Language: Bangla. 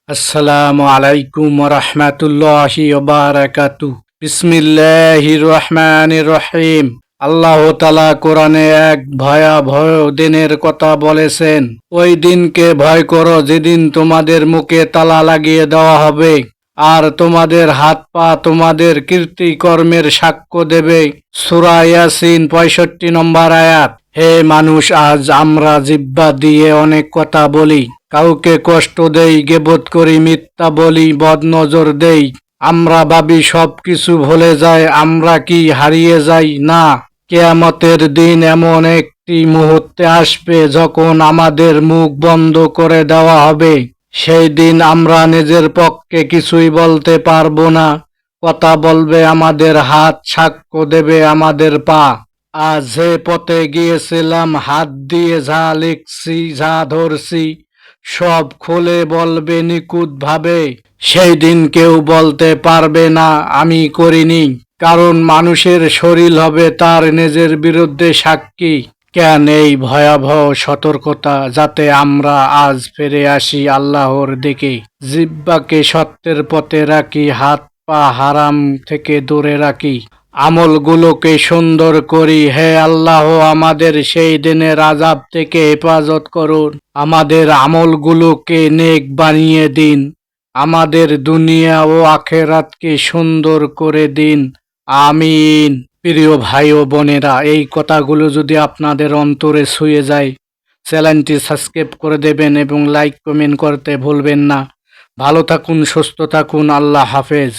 আসসালামু আলাইকুম রহমাতুল্লাহি বারাকাতু। বিসমিল্লাহির রহমানির রহিম। আল্লাহ তাআলা কোরআনে এক ভয়াবহ দিনের কথা বলেছেন। ওই দিনকে ভয় করো যেদিন তোমাদের মুখে তালা লাগিয়ে দেওয়া হবে আর তোমাদের হাত পা তোমাদের কীর্তিকর্মের সাক্ষ্য দেবে। সূরা ইয়াসিন ৬৫ নম্বর আয়াত। হে মানুষ, আজ আমরা জিহ্বা দিয়ে অনেক কথা বলি, কাউকে কষ্ট দেই, গীবত করি, মিথ্যা বলি, বদনজর দেই। আমরা ভাবি সব কিছু ভুলে যায়। আমরা কি হারিয়ে যাই? না, কিয়ামতের দিন এমন একটি মুহূর্তে আসবে যখন আমাদের মুখ বন্ধ করে দেওয়া হবে। সেই দিন আমরা নিজের পক্ষে কিছুই বলতে পারবো না। কথা বলবে আমাদের হাত, সাক্ষ্য দেবে আমাদের পা। আজ যে পথে গিয়েছিলাম, হাত দিয়ে যা লিখছি, যা ধরছি, সব খুলে বলবে নিখুঁত ভাবে। সেই দিন কেউ বলতে পারবে না আমি করিনি, কারণ মানুষের শরীর হবে তার নিজের বিরুদ্ধে সাক্ষী। কেন এই ভয়াবহ সতর্কতা? যাতে আমরা আজ ফিরে আসি আল্লাহর দিকে, জিহ্বাকে সত্যের পথে রাখি, হাত পা হারাম থেকে দূরে রাখি, আমলগুলোকে সুন্দর করি। হে আল্লাহ, আমাদের সেই দিনের আযাব থেকে হেফাজত করুন। আমাদের আমলগুলোকে নেক বানিয়ে দিন। আমাদের দুনিয়া ও আখেরাতকে সুন্দর করে দিন। আমিন। প্রিয় ভাই ও বোনেরা, এই কথাগুলো যদি আপনাদের অন্তরে ছুঁয়ে যায়, চ্যানেলটি সাবস্ক্রাইব করে দেবেন এবং লাইক কমেন্ট করতে ভুলবেন না। ভালো থাকুন, সুস্থ থাকুন। আল্লাহ হাফেজ।